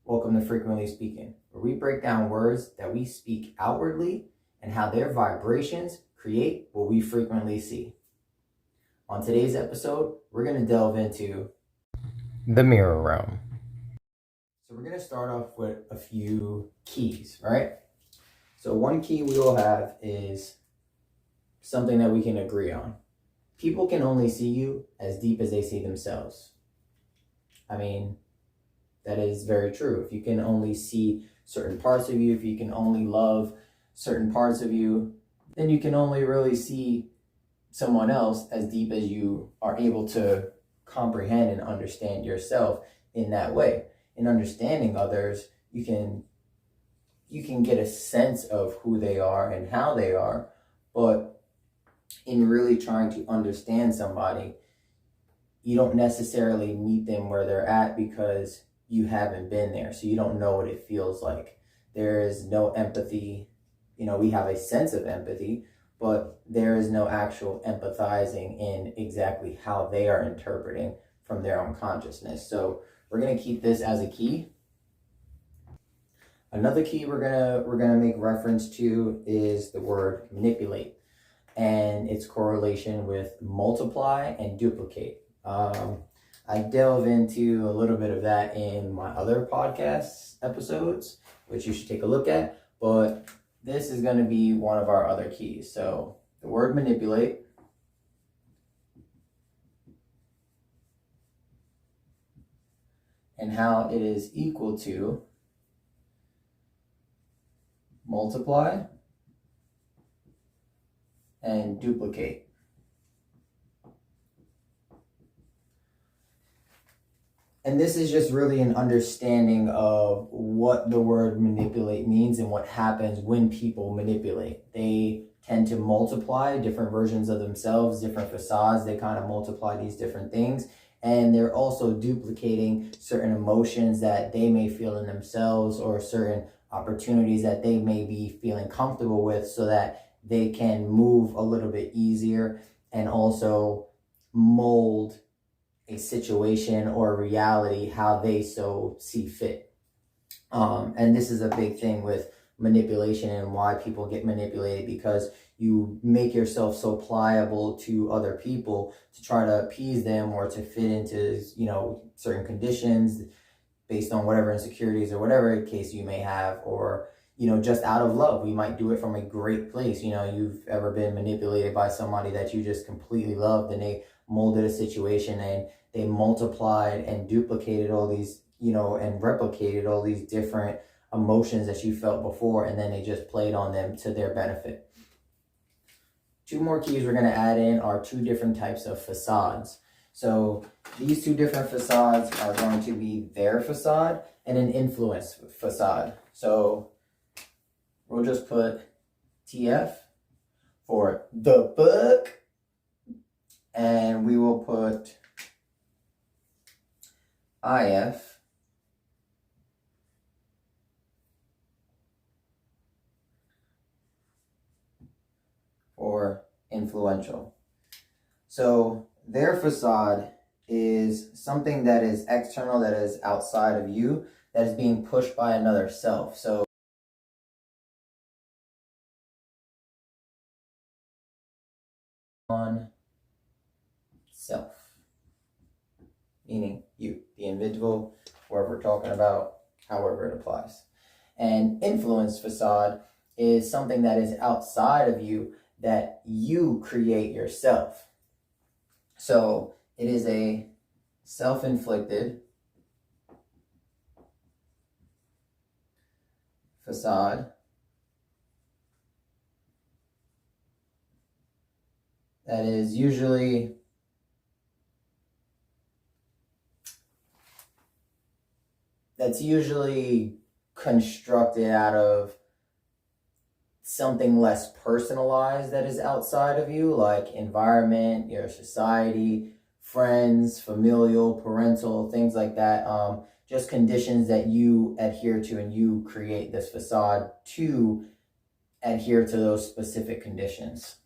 Welcome to Frequently Speaking, where we break down words that we speak outwardly and how their vibrations create what we frequently see. On today's episode, we're going to delve into the mirror realm. So we're going to start off with a few keys, right? So one key we will have is something that we can agree on. People can only see you as deep as they see themselves. I mean, that is very true. If you can only see certain parts of you, if you can only love certain parts of you, then you can only really see someone else as deep as you are able to comprehend and understand yourself in that way. In understanding others, you can get a sense of who they are and how they are, but in really trying to understand somebody, you don't necessarily meet them where they're at because you haven't been there. So you don't know what it feels like. There is no empathy. We have a sense of empathy, but there is no actual empathizing in exactly how they are interpreting from their own consciousness. So we're going to keep this as a key. Another key we're gonna make reference to is the word manipulate and its correlation with multiply and duplicate. I delve into a little bit of that in my other podcast episodes, which you should take a look at, but this is going to be one of our other keys. So the word manipulate and how it is equal to multiply and duplicate. And this is just really an understanding of what the word manipulate means and what happens when people manipulate. They tend to multiply different versions of themselves, different facades. They kind of multiply these different things. And they're also duplicating certain emotions that they may feel in themselves or certain opportunities that they may be feeling comfortable with so that they can move a little bit easier and also mold a situation or reality how they so see fit. And this is a big thing with manipulation and why people get manipulated, because you make yourself so pliable to other people to try to appease them or to fit into, certain conditions based on whatever insecurities or whatever case you may have, or just out of love. We might do it from a great place. You've ever been manipulated by somebody that you just completely loved, and they molded a situation and they multiplied and duplicated all these, and replicated all these different emotions that you felt before, and then they just played on them to their benefit. Two more keys we're going to add in are two different types of facades. So these two different facades are going to be their facade and an influence facade. So we'll just put TF for the book, and we will put IF for influential. So their facade is something that is external, that is outside of you, that is being pushed by another self. So on self, meaning you, the individual, whoever we're talking about, however it applies. And influence facade is something that is outside of you that you create yourself. So it is a self-inflicted facade that is usually constructed out of something less personalized that is outside of you, like environment, your society, friends, familial, parental, things like that. Just conditions that you adhere to, and you create this facade to adhere to those specific conditions.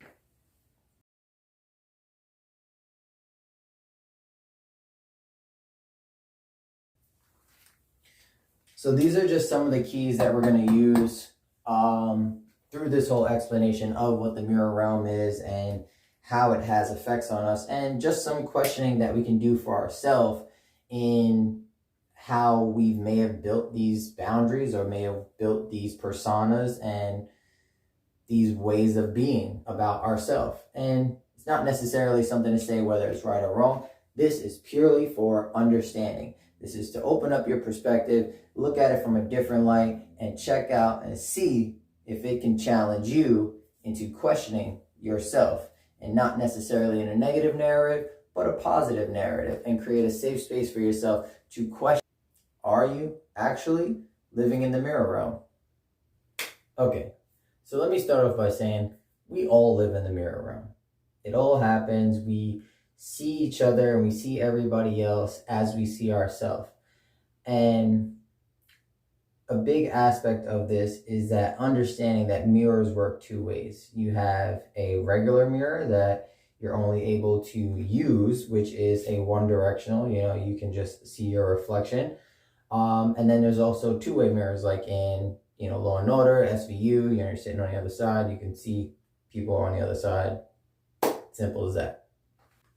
So these are just some of the keys that we're going to use through this whole explanation of what the mirror realm is and how it has effects on us, and just some questioning that we can do for ourselves in how we may have built these boundaries or may have built these personas and these ways of being about ourselves. And it's not necessarily something to say whether it's right or wrong. This is purely for understanding. This is to open up your perspective, look at it from a different light, and check out and see if it can challenge you into questioning yourself, and not necessarily in a negative narrative, but a positive narrative, and create a safe space for yourself to question, are you actually living in the mirror realm? Okay, so let me start off by saying we all live in the mirror realm. It all happens. We see each other and we see everybody else as we see ourselves. And a big aspect of this is that understanding that mirrors work two ways. You have a regular mirror that you're only able to use, which is a one directional, you can just see your reflection. And then there's also two-way mirrors, like in, Law and Order, SVU, you're sitting on the other side, you can see people on the other side. Simple as that.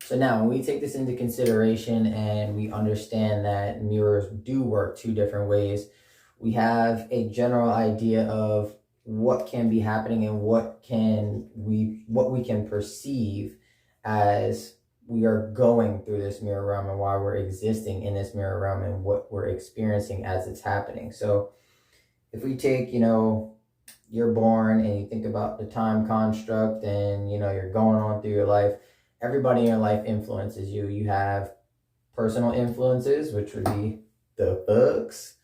So now when we take this into consideration and we understand that mirrors do work two different ways, we have a general idea of what can be happening and what we can perceive as we are going through this mirror realm, and why we're existing in this mirror realm and what we're experiencing as it's happening. So if we take, you're born and you think about the time construct and, you're going on through your life, everybody in your life influences you. You have personal influences, which would be the books,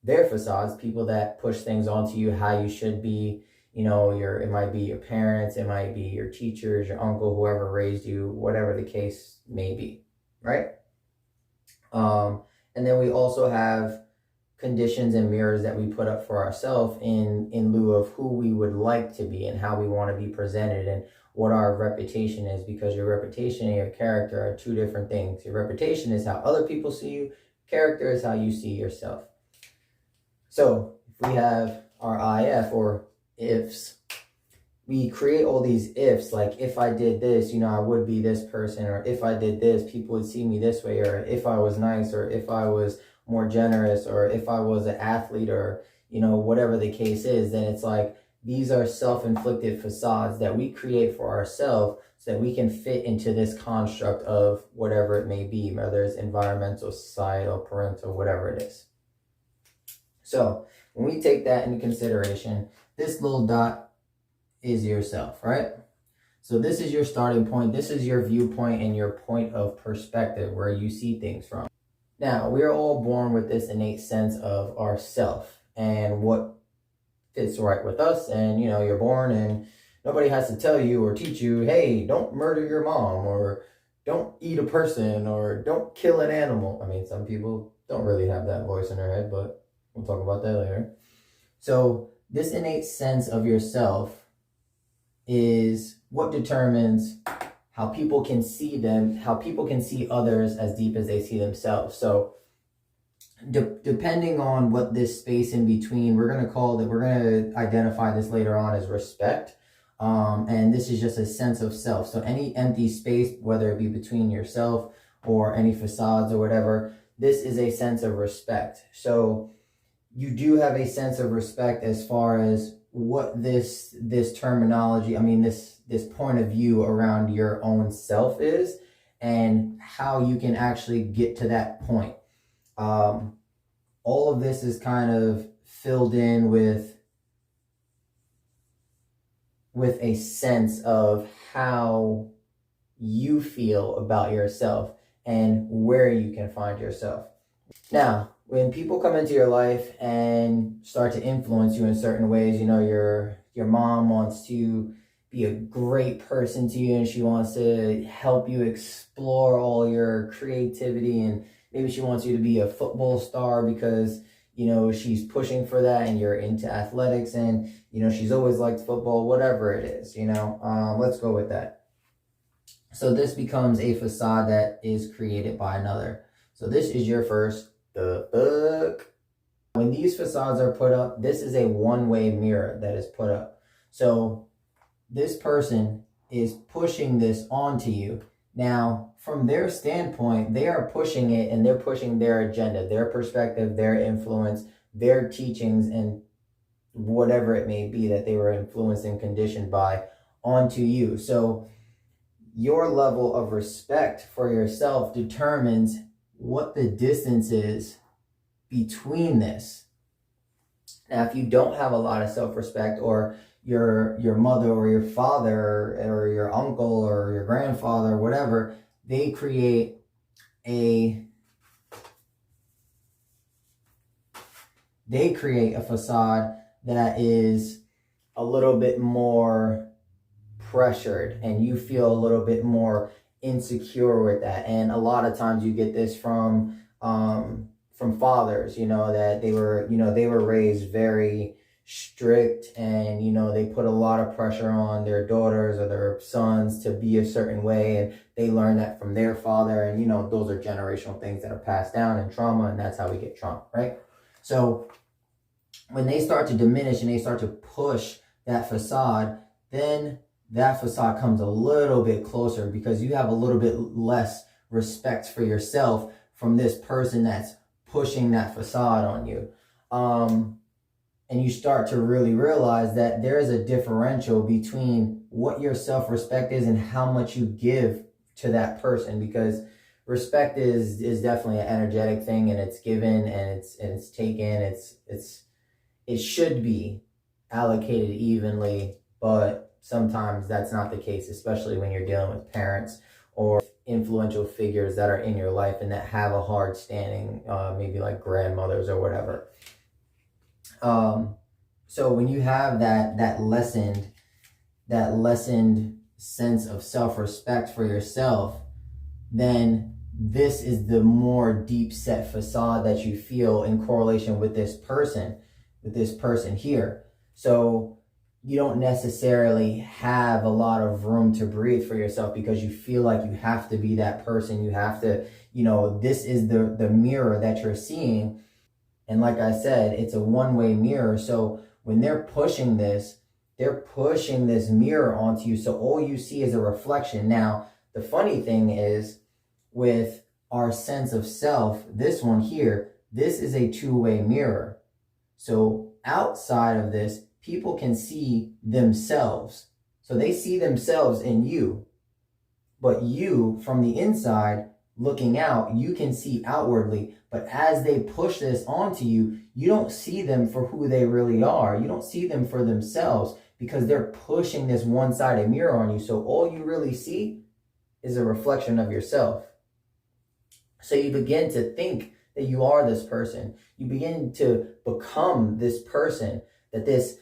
their facades, people that push things onto you, how you should be. It might be your parents, it might be your teachers, your uncle, whoever raised you, whatever the case may be, right? And then we also have conditions and mirrors that we put up for ourselves in lieu of who we would like to be and how we want to be presented and what our reputation is, because your reputation and your character are two different things. Your reputation is how other people see you. Character is how you see yourself. So if we have our IF, or ifs, we create all these ifs, like if I did this, I would be this person, or if I did this, people would see me this way, or if I was nice, or if I was more generous, or if I was an athlete, or, whatever the case is, then it's like these are self-inflicted facades that we create for ourselves so that we can fit into this construct of whatever it may be, whether it's environmental, societal, parental, whatever it is. So when we take that into consideration, this little dot is yourself, right? So this is your starting point. This is your viewpoint and your point of perspective, where you see things from. Now, we're all born with this innate sense of ourself and what fits right with us. And, you're born and nobody has to tell you or teach you, hey, don't murder your mom, or don't eat a person, or don't kill an animal. I mean, some people don't really have that voice in their head, but we'll talk about that later. So this innate sense of yourself is what determines how people can see them, how people can see others as deep as they see themselves. So depending on what this space in between, we're going to identify this later on as respect. And this is just a sense of self. So any empty space, whether it be between yourself or any facades or whatever, this is a sense of respect. So you do have a sense of respect as far as what this terminology, this point of view around your own self is, and how you can actually get to that point. All of this is kind of filled in with a sense of how you feel about yourself and where you can find yourself. Now, when people come into your life and start to influence you in certain ways, your mom wants to be a great person to you, and she wants to help you explore all your creativity, and maybe she wants you to be a football star because, she's pushing for that, and you're into athletics, and, she's always liked football, whatever it is, let's go with that. So this becomes a facade that is created by another. So this is your first, the book. When these facades are put up, this is a one-way mirror that is put up. So this person is pushing this onto you. Now, from their standpoint, they are pushing it and they're pushing their agenda, their perspective, their influence, their teachings, and whatever it may be that they were influenced and conditioned by onto you. So your level of respect for yourself determines what the distance is between this. Now, if you don't have a lot of self-respect, or your mother or your father or your uncle or your grandfather or whatever, they create a facade that is a little bit more pressured, and you feel a little bit more insecure with that. And a lot of times you get this from fathers, that they were raised very strict, and they put a lot of pressure on their daughters or their sons to be a certain way, and they learn that from their father, and those are generational things that are passed down in trauma, and that's how we get trauma, right? So when they start to diminish and they start to push that facade, then that facade comes a little bit closer, because you have a little bit less respect for yourself from this person that's pushing that facade on you. And you start to really realize that there is a differential between what your self-respect is and how much you give to that person, because respect is definitely an energetic thing, and it's given and it's taken. It should be allocated evenly, but sometimes that's not the case, especially when you're dealing with parents or influential figures that are in your life and that have a hard standing, maybe like grandmothers or whatever. So when you have that lessened sense of self-respect for yourself, then this is the more deep set facade that you feel in correlation with this person here. So you don't necessarily have a lot of room to breathe for yourself, because you feel like you have to be that person. You have to, this is the mirror that you're seeing. And like I said, it's a one-way mirror. So when they're pushing this mirror onto you. So all you see is a reflection. Now, the funny thing is, with our sense of self, this one here, this is a two-way mirror. So outside of this, people can see themselves. So they see themselves in you. But you, from the inside, looking out, you can see outwardly. But as they push this onto you, you don't see them for who they really are. You don't see them for themselves, because they're pushing this one-sided mirror on you. So all you really see is a reflection of yourself. So you begin to think that you are this person. You begin to become this person, that this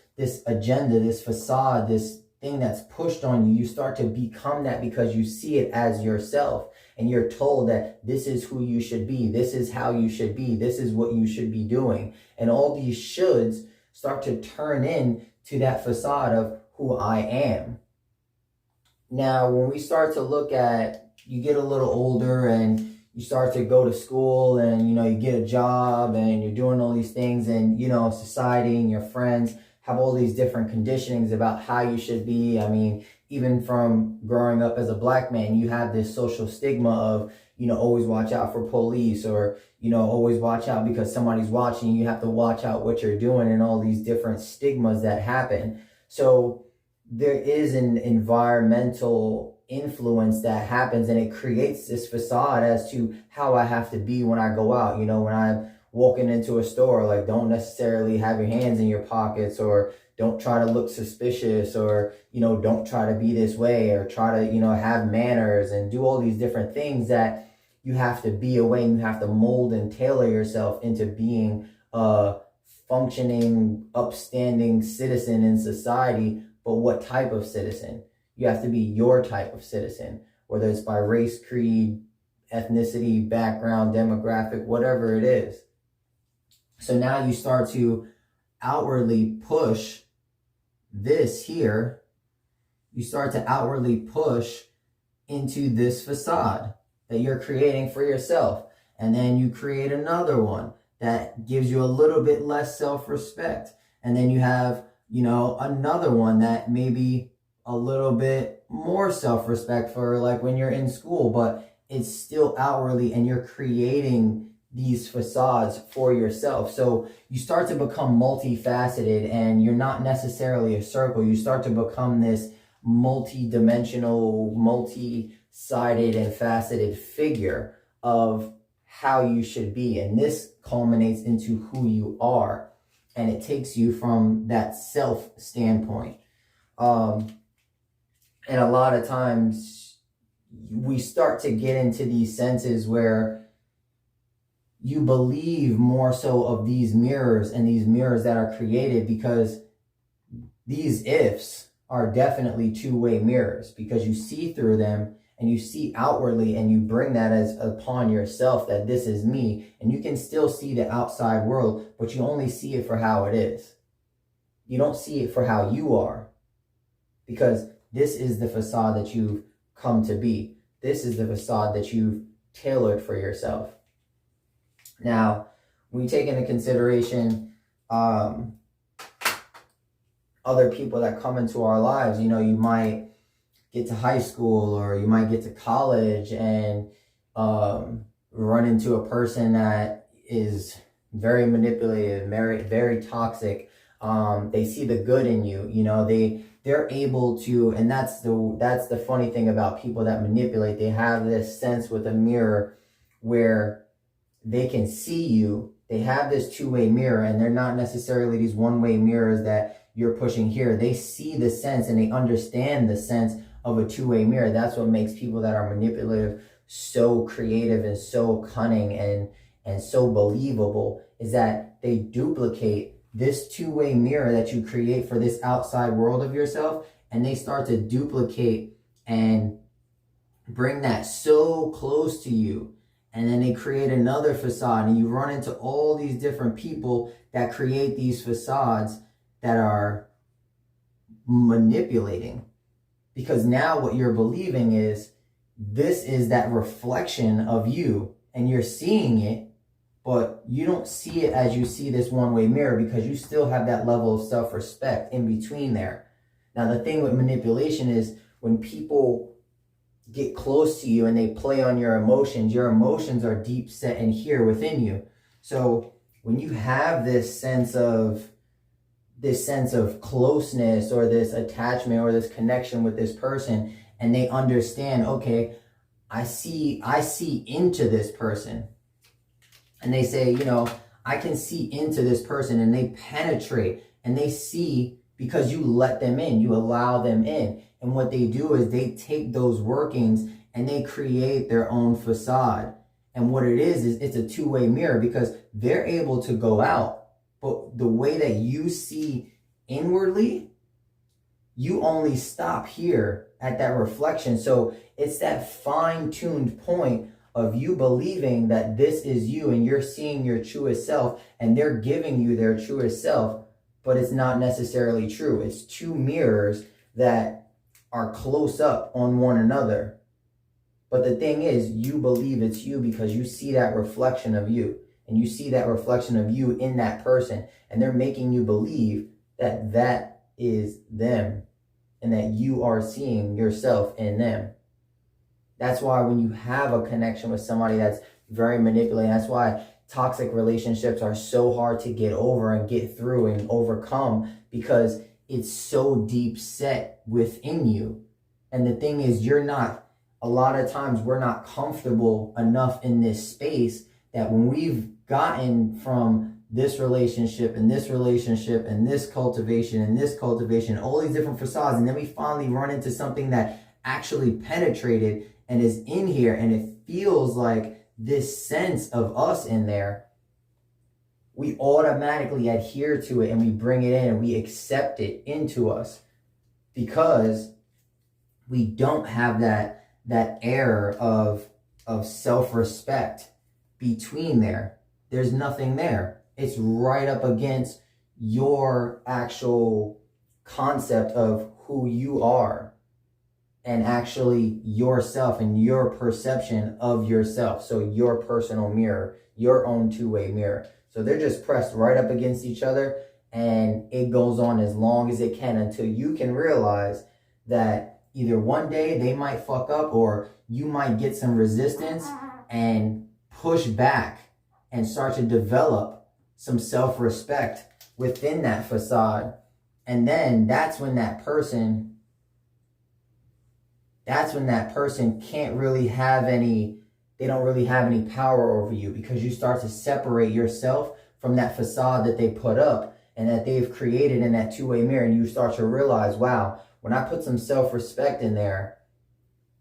agenda, this facade, this thing that's pushed on you, you start to become that because you see it as yourself. And you're told that this is who you should be. This is how you should be. This is what you should be doing. And all these shoulds start to turn into that facade of who I am. Now, when we start to look at, you get a little older and you start to go to school, and, you get a job and you're doing all these things, and, society and your friends have all these different conditionings about how you should be. I mean, even from growing up as a black man, you have this social stigma of, always watch out for police, or, always watch out because somebody's watching. You have to watch out what you're doing, and all these different stigmas that happen. So there is an environmental influence that happens, and it creates this facade as to how I have to be when I go out. When I'm walking into a store, like, don't necessarily have your hands in your pockets, or don't try to look suspicious, or, don't try to be this way, or try to, have manners and do all these different things that you have to be away, and you have to mold and tailor yourself into being a functioning, upstanding citizen in society. But what type of citizen? You have to be your type of citizen, whether it's by race, creed, ethnicity, background, demographic, whatever it is. So now you start to outwardly push this here. You start to outwardly push into this facade that you're creating for yourself. And then you create another one that gives you a little bit less self-respect. And then you have, another one that maybe a little bit more self-respect for like when you're in school, but it's still outwardly, and you're creating these facades for yourself. So you start to become multifaceted, and you're not necessarily a circle. You start to become this multi-dimensional, multi-sided and faceted figure of how you should be. And this culminates into who you are. And it takes you from that self standpoint. And a lot of times we start to get into these senses where you believe more so of these mirrors and these mirrors that are created, because these ifs are definitely two-way mirrors, because you see through them and you see outwardly, and you bring that as upon yourself, that this is me. And you can still see the outside world, but you only see it for how it is. You don't see it for how you are, because this is the facade that you've come to be. This is the facade that you've tailored for yourself. Now, when you take into consideration other people that come into our lives, you might get to high school, or you might get to college and run into a person that is very manipulative, very toxic. They see the good in you. They're able to, and that's the funny thing about people that manipulate. They have this sense with a mirror where they can see you. They have this two-way mirror, and they're not necessarily these one-way mirrors that you're pushing here. They see the sense, and they understand the sense of a two-way mirror. That's what makes people that are manipulative so creative and so cunning and so believable, is that they duplicate this two-way mirror that you create for this outside world of yourself, and they start to duplicate and bring that so close to you. And then they create another facade, and you run into all these different people that create these facades that are manipulating. Because now what you're believing is this is that reflection of you, and you're seeing it, but you don't see it as you see this one-way mirror, because you still have that level of self-respect in between there. Now, the thing with manipulation is when people get close to you and they play on your emotions are deep set in here within you. So when you have this sense of closeness, or this attachment, or this connection with this person, and they understand, okay, I see into this person, and they say, I can see into this person, and they penetrate, and they see, because you let them in, you allow them in. And what they do is they take those workings and they create their own facade. And what it is it's a two-way mirror, because they're able to go out, but the way that you see inwardly, you only stop here at that reflection. So it's that fine-tuned point of you believing that this is you, and you're seeing your truest self, and they're giving you their truest self, but it's not necessarily true. It's two mirrors that are close up on one another. But the thing is, you believe it's you because you see that reflection of you, and you see that reflection of you in that person, and they're making you believe that that is them, and that you are seeing yourself in them. That's why when you have a connection with somebody that's very manipulating, that's why toxic relationships are so hard to get over and get through and overcome, because it's so deep set within you. And the thing is, a lot of times we're not comfortable enough in this space, that when we've gotten from this relationship and this relationship and this cultivation, all these different facades, and then we finally run into something that actually penetrated and is in here, and it feels like this sense of us in there, we automatically adhere to it, and we bring it in, and we accept it into us, because we don't have that air of self-respect between there. There's nothing there. It's right up against your actual concept of who you are, and actually yourself and your perception of yourself. So your personal mirror, your own two-way mirror. So they're just pressed right up against each other, and it goes on as long as it can until you can realize that either one day they might fuck up, or you might get some resistance and push back and start to develop some self-respect within that facade. And then that's when that person can't really have any, they don't really have any power over you, because you start to separate yourself from that facade that they put up and that they've created in that two-way mirror. And you start to realize, wow, when I put some self-respect in there,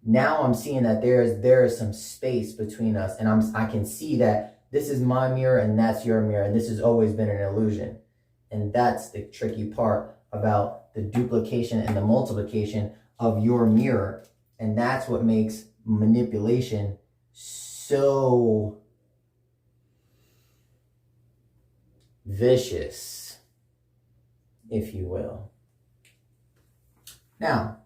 now I'm seeing that there is some space between us, and I can see that this is my mirror and that's your mirror, and this has always been an illusion. And that's the tricky part about the duplication and the multiplication of your mirror. And that's what makes manipulation so vicious, if you will. Now,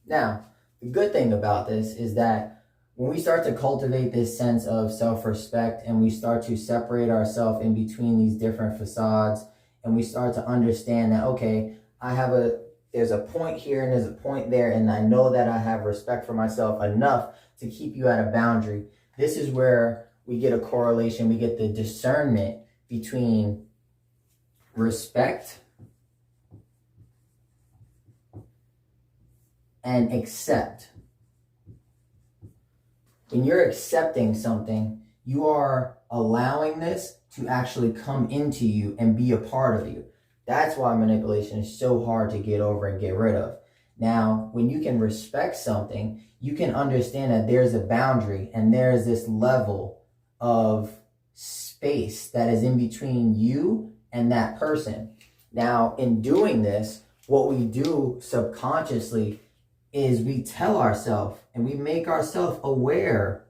the good thing about this is that when we start to cultivate this sense of self-respect, and we start to separate ourselves in between these different facades, and we start to understand that, okay, there's a point here and there's a point there, and I know that I have respect for myself enough to keep you at a boundary. This is where we get a correlation, we get the discernment between respect and accept. When you're accepting something, you are allowing this to actually come into you and be a part of you. That's why manipulation is so hard to get over and get rid of. Now, when you can respect something, you can understand that there's a boundary and there's this level of space that is in between you and that person. Now, in doing this, what we do subconsciously is we tell ourselves and we make ourselves aware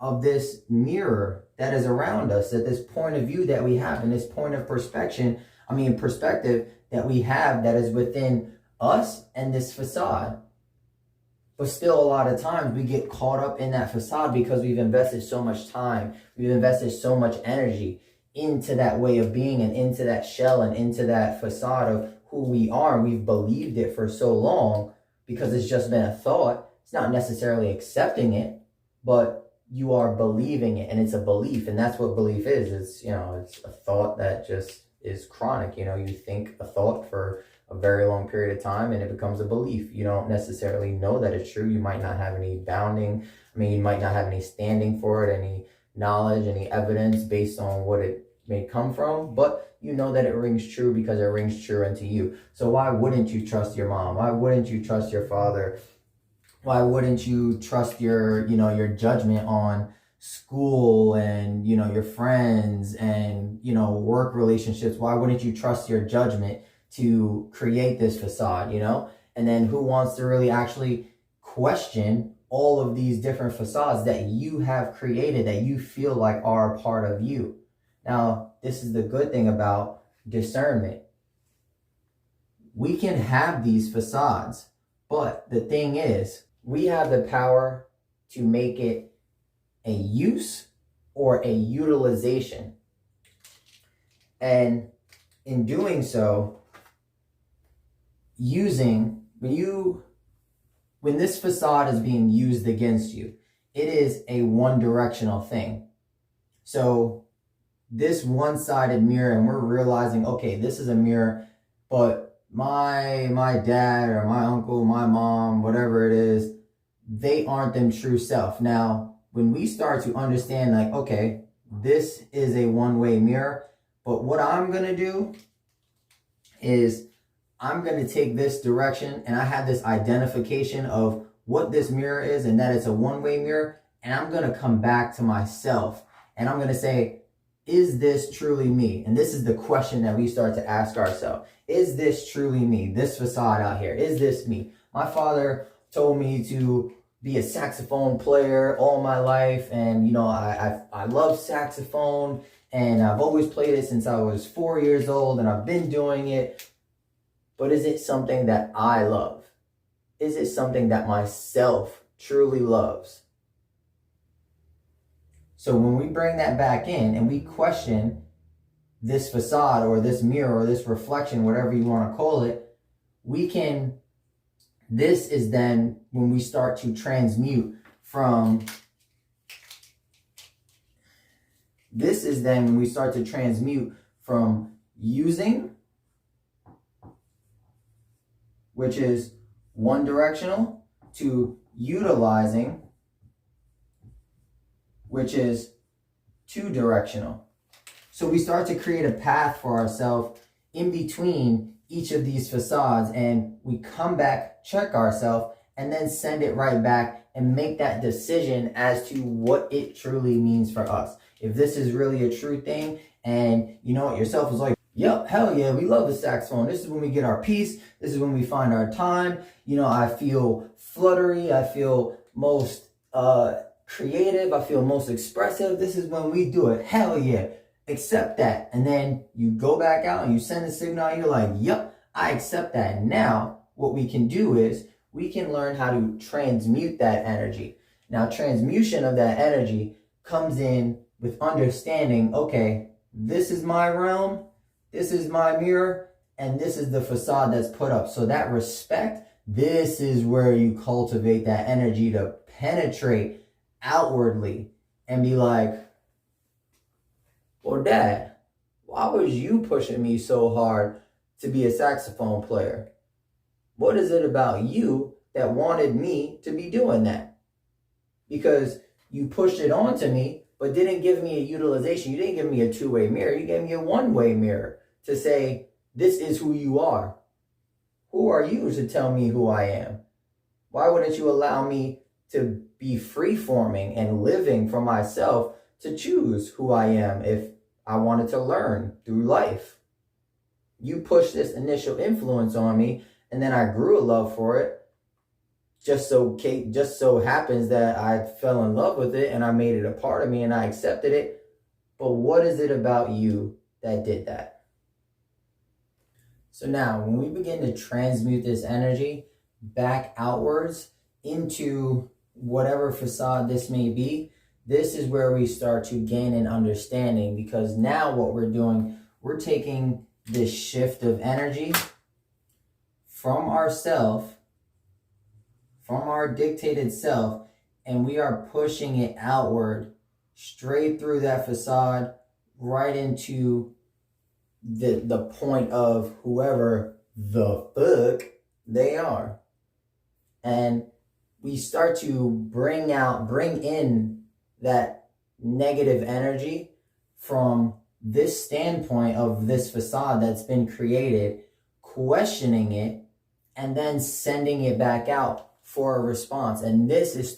of this mirror that is around us, at this point of view that we have, and this point of perspective that we have that is within us and this facade. But still, a lot of times we get caught up in that facade because we've invested so much time, we've invested so much energy into that way of being and into that shell and into that facade of who we are. And we've believed it for so long because it's just been a thought. It's not necessarily accepting it, but you are believing it, and it's a belief. And that's what belief is. It's, it's a thought that just is chronic. You think a thought for a very long period of time and it becomes a belief. You don't necessarily know that it's true. You might not have any you might not have any standing for it, any knowledge, any evidence based on what it may come from, but you know that it rings true because it rings true into you. So why wouldn't you trust your mom? Why wouldn't you trust your father? Why wouldn't you trust your judgment on school and, your friends and, work relationships? Why wouldn't you trust your judgment to create this facade, And then who wants to really actually question all of these different facades that you have created, that you feel like are a part of you? Now, this is the good thing about discernment. We can have these facades, but the thing is, we have the power to make it a use or a utilization. And in doing so, when this facade is being used against you, it is a one-directional thing. So this one-sided mirror, and we're realizing, okay, this is a mirror, but my dad or my uncle, my mom, whatever it is, they aren't them true self. Now, when we start to understand, like, okay, this is a one-way mirror, but what I'm going to do is I'm going to take this direction, and I have this identification of what this mirror is and that it's a one-way mirror, and I'm going to come back to myself, and I'm going to say, is this truly me? And this is the question that we start to ask ourselves. Is this truly me? This facade out here, is this me? My father told me to be a saxophone player all my life, and I love saxophone, and I've always played it since I was 4 years old, and I've been doing it. But is it something that I love? Is it something that myself truly loves? So when we bring that back in and we question, this facade or this mirror or this reflection, whatever you want to call it, this is then when we start to transmute from using, which is one directional, to utilizing, which is two directional. So we start to create a path for ourselves in between each of these facades, and we come back, check ourselves, and then send it right back and make that decision as to what it truly means for us. If this is really a true thing, and you know what, yourself is like, yep, hell yeah, we love the saxophone. This is when we get our peace. This is when we find our time. You know, I feel fluttery. I feel most creative. I feel most expressive. This is when we do it. Hell yeah. Accept that. And then you go back out and you send a signal. And you're like, yep, I accept that. Now, what we can do is we can learn how to transmute that energy. Now, transmutation of that energy comes in with understanding, okay, this is my realm, this is my mirror, and this is the facade that's put up. So that respect, this is where you cultivate that energy to penetrate outwardly and be like, well, Dad, why was you pushing me so hard to be a saxophone player? What is it about you that wanted me to be doing that? Because you pushed it onto me, but didn't give me a utilization. You didn't give me a two-way mirror. You gave me a one-way mirror to say, this is who you are. Who are you to tell me who I am? Why wouldn't you allow me to be free-forming and living for myself to choose who I am if I wanted to learn through life? You pushed this initial influence on me, and then I grew a love for it. Just so happens that I fell in love with it and I made it a part of me and I accepted it. But what is it about you that did that? So now when we begin to transmute this energy back outwards into whatever facade this may be, this is where we start to gain an understanding, because now what we're doing, we're taking this shift of energy from ourself, from our dictated self, and we are pushing it outward, straight through that facade, right into the point of whoever the fuck they are. And we start to bring in that negative energy from this standpoint of this facade that's been created, questioning it, and then sending it back out for a response. And this is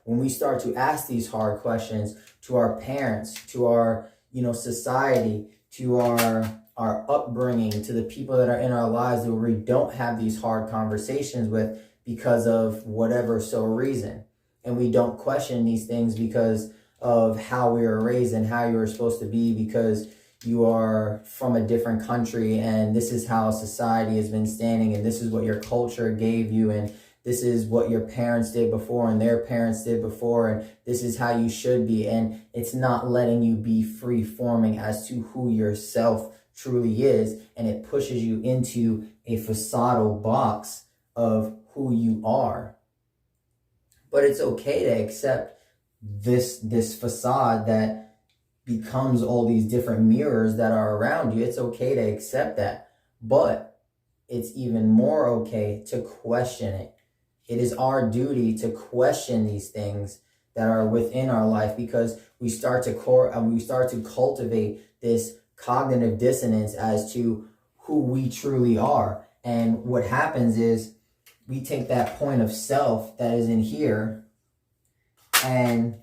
when we start to ask these hard questions to our parents, to our, society, to our upbringing, to the people that are in our lives that we don't have these hard conversations with because of whatever reason. And we don't question these things because of how we were raised and how you were supposed to be, because you are from a different country and this is how society has been standing and this is what your culture gave you and this is what your parents did before and their parents did before and this is how you should be. And it's not letting you be free forming as to who yourself truly is, and it pushes you into a facadal box of who you are. But it's okay to accept this facade that becomes all these different mirrors that are around you. It's okay to accept that, but it's even more okay to question it. It is our duty to question these things that are within our life, because we start to cultivate this cognitive dissonance as to who we truly are. And what happens is we take that point of self that is in here and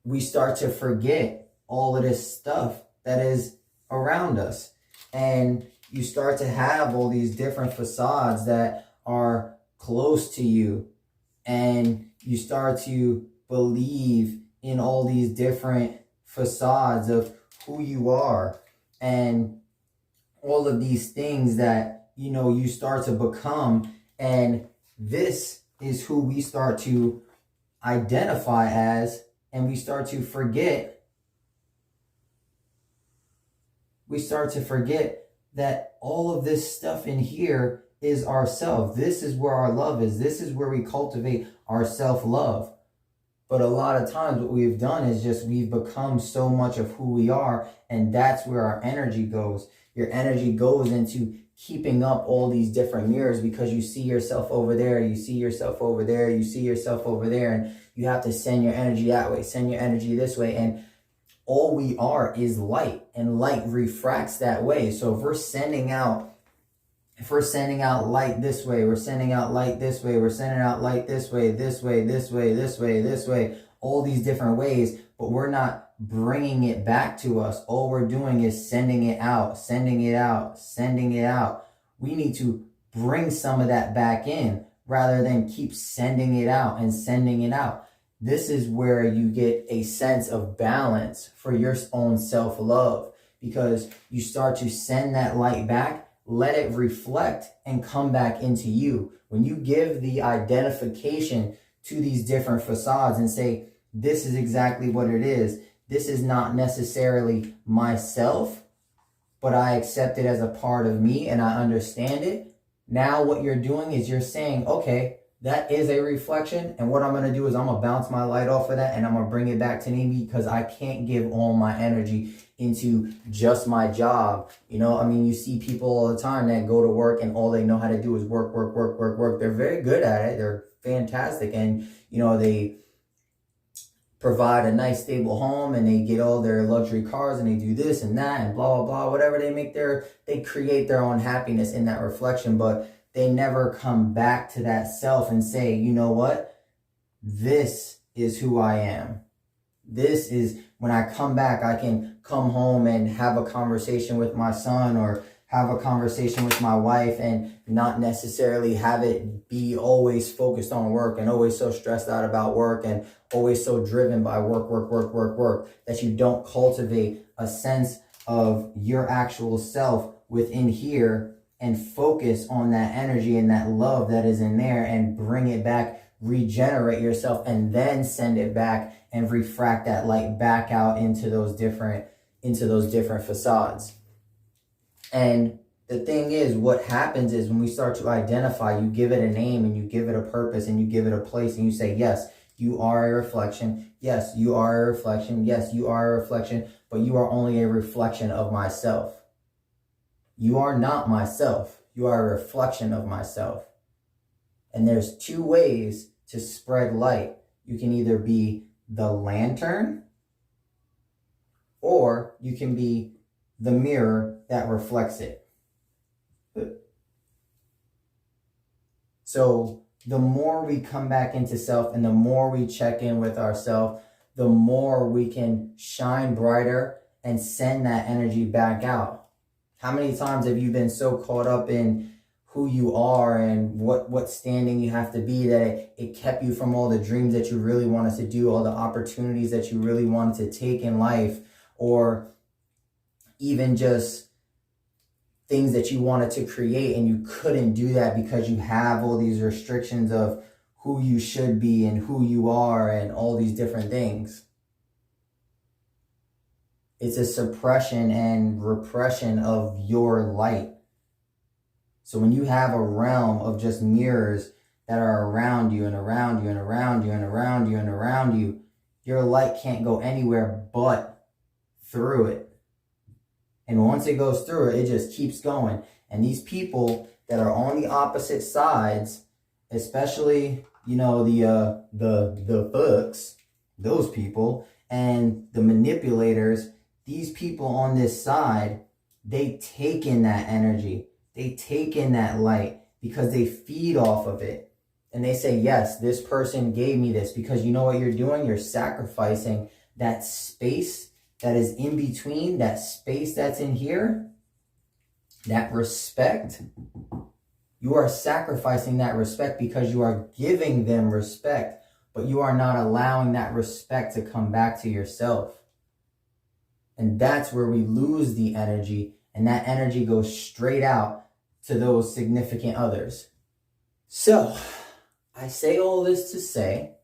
we start to forget all of this stuff that is around us. And you start to have all these different facades that are close to you, and you start to believe in all these different facades of who you are and all of these things that you start to become. And this is who we start to identify as, and we start to forget we start to forget that all of this stuff in here is ourself. This is where our love is. This is where we cultivate our self-love. But a lot of times what we've done is just we've become so much of who we are, and that's where our energy goes. Your energy goes into keeping up all these different mirrors because you see yourself over there, you see yourself over there, you see yourself over there, and you have to send your energy that way, send your energy this way, and all we are is light, and light refracts that way. So if we're sending out light this way, we're sending out light this way, we're sending out light this way, this way, this way, this way, this way, all these different ways, but we're not bringing it back to us. All we're doing is sending it out, sending it out, sending it out. We need to bring some of that back in rather than keep sending it out and sending it out. This is where you get a sense of balance for your own self-love, because you start to send that light back, let it reflect and come back into you. When you give the identification to these different facades and say, this is exactly what it is. This is not necessarily myself, but I accept it as a part of me and I understand it. Now what you're doing is you're saying, okay, that is a reflection, and what I'm going to do is I'm going to bounce my light off of that and I'm going to bring it back to me, because I can't give all my energy into just my job. You know, I mean, you see people all the time that go to work and all they know how to do is work, work, work, work, work. They're very good at it. They're fantastic. And, you know, they provide a nice stable home and they get all their luxury cars and they do this and that and blah, blah, blah, whatever. They create their own happiness in that reflection, but they never come back to that self and say, you know what? This is who I am. This is, when I come back, I can come home and have a conversation with my son or have a conversation with my wife and not necessarily have it be always focused on work and always so stressed out about work and always so driven by work, work, work, work, work, that you don't cultivate a sense of your actual self within here and focus on that energy and that love that is in there and bring it back, regenerate yourself, and then send it back and refract that light back out into those different facades. And the thing is, what happens is when we start to identify, you give it a name and you give it a purpose and you give it a place and you say, yes, you are a reflection. Yes, you are a reflection. Yes, you are a reflection, but you are only a reflection of myself. You are not myself. You are a reflection of myself. And there's two ways to spread light. You can either be the lantern or you can be the mirror that reflects it. So the more we come back into self and the more we check in with ourselves, the more we can shine brighter and send that energy back out. How many times have you been so caught up in who you are and what standing you have to be that it kept you from all the dreams that you really wanted to do, all the opportunities that you really wanted to take in life, or even just things that you wanted to create and you couldn't do that because you have all these restrictions of who you should be and who you are and all these different things. It's a suppression and repression of your light. So when you have a realm of just mirrors that are around you and around you and around you and around you and around you, your light can't go anywhere but through it. And once it goes through it, it just keeps going. And these people that are on the opposite sides, especially, you know, the books, those people, and the manipulators, these people on this side, they take in that energy. They take in that light because they feed off of it. And they say, yes, this person gave me this, because you know what you're doing? You're sacrificing that space that is in between, that space that's in here, that respect. You are sacrificing that respect because you are giving them respect, but you are not allowing that respect to come back to yourself. And that's where we lose the energy, and that energy goes straight out to those significant others. So, I say all this to say,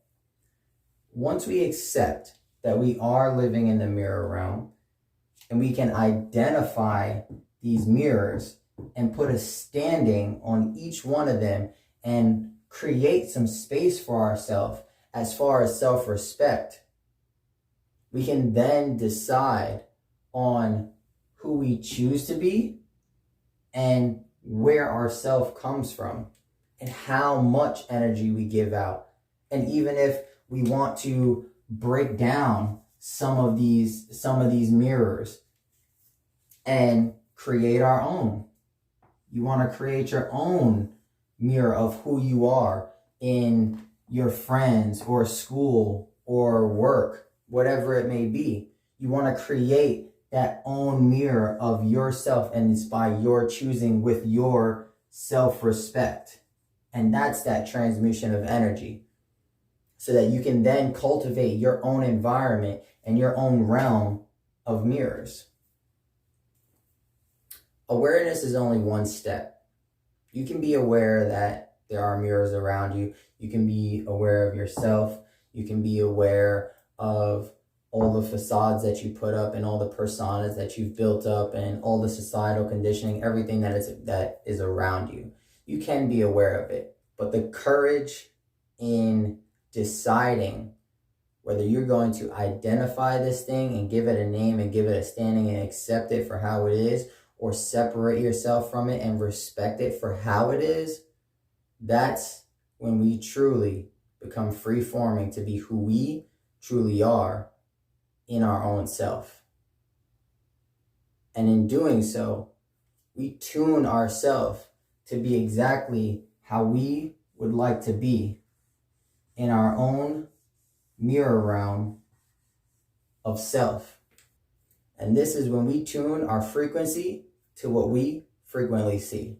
once we accept that we are living in the mirror realm, And we can identify these mirrors and put a standing on each one of them and create some space for ourselves as far as self-respect. We can then decide on who we choose to be and where our self comes from and how much energy we give out. And even if we want to break down some of these mirrors and create our own. You want to create your own mirror of who you are in your friends or school or work, whatever it may be. You want to create that own mirror of yourself, and it's by your choosing with your self-respect. And that's that transmutation of energy, so that you can then cultivate your own environment and your own realm of mirrors. Awareness is only one step. You can be aware that there are mirrors around you. You can be aware of yourself. You can be aware of all the facades that you put up and all the personas that you've built up and all the societal conditioning, everything that is around you. You can be aware of it. But the courage in deciding whether you're going to identify this thing and give it a name and give it a standing and accept it for how it is, or separate yourself from it and respect it for how it is, that's when we truly become free-forming to be who we truly are in our own self. And in doing so, we tune ourselves to be exactly how we would like to be in our own mirror realm of self. And this is when we tune our frequency to what we frequently see.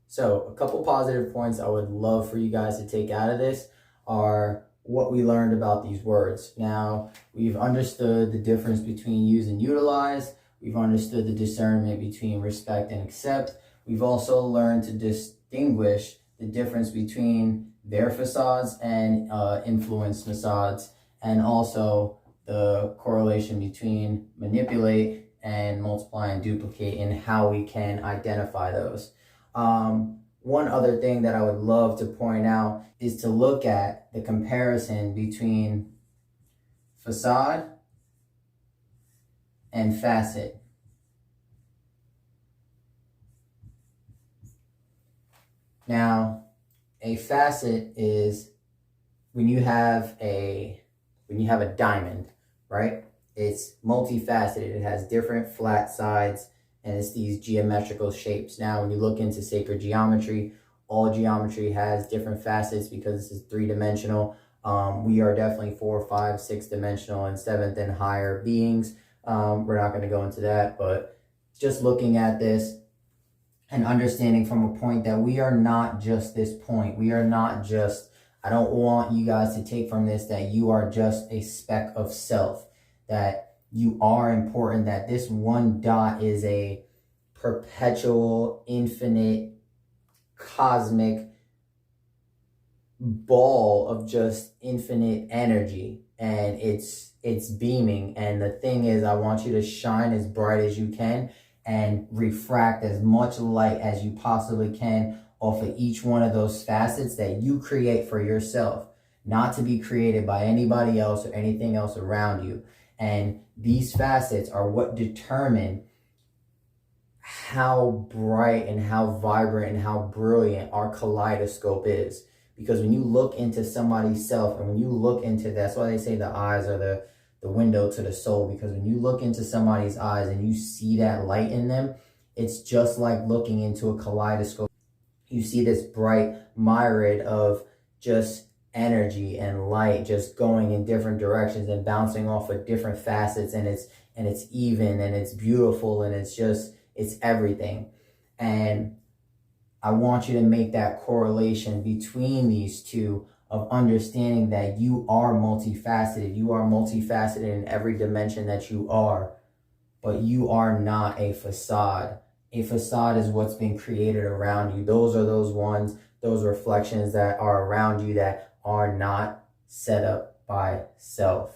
So a couple positive points I would love for you guys to take out of this are what we learned about these words. Now, we've understood the difference between use and utilize. We've understood the discernment between respect and accept. We've also learned to distinguish the difference between their facades and influence facades, and also the correlation between manipulate and multiply and duplicate and how we can identify those. One other thing that I would love to point out is to look at the comparison between facade and facet. Now, a facet is when you have a diamond, right? It's multifaceted. It has different flat sides, and it's these geometrical shapes. Now, when you look into sacred geometry, all geometry has different facets because this is three-dimensional. We are definitely 4, 5, 6 dimensional and 7th and higher beings. We're not going to go into that, but just looking at this and understanding from a point that we are not just this point. We are not just, I don't want you guys to take from this that you are just a speck of self, that you are important, that this one dot is a perpetual, infinite, cosmic ball of just infinite energy, and it's beaming. And the thing is, I want you to shine as bright as you can and refract as much light as you possibly can off of each one of those facets that you create for yourself, not to be created by anybody else or anything else around you. And these facets are what determine how bright and how vibrant and how brilliant our kaleidoscope is. Because when you look into somebody's self, and when you look into, that's why they say the eyes are the window to the soul, because when you look into somebody's eyes and you see that light in them, it's just like looking into a kaleidoscope. You see this bright myriad of just energy and light just going in different directions and bouncing off of different facets, and it's even and it's beautiful and it's everything. And I want you to make that correlation between these two of understanding that you are multifaceted. You are multifaceted in every dimension that you are, but you are not a facade. A facade is what's been created around you. Those are those reflections that are around you that are not set up by self.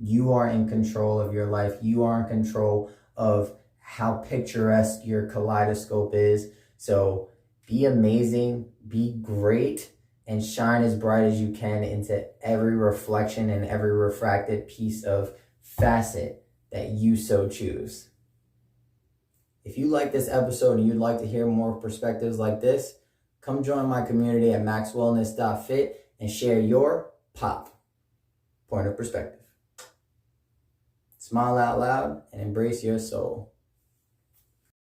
You are in control of your life. You are in control of how picturesque your kaleidoscope is. So be amazing, be great, and shine as bright as you can into every reflection and every refracted piece of facet that you so choose. If you like this episode and you'd like to hear more perspectives like this, come join my community at maxwellness.fit and share your pop point of perspective. Smile out loud and embrace your soul.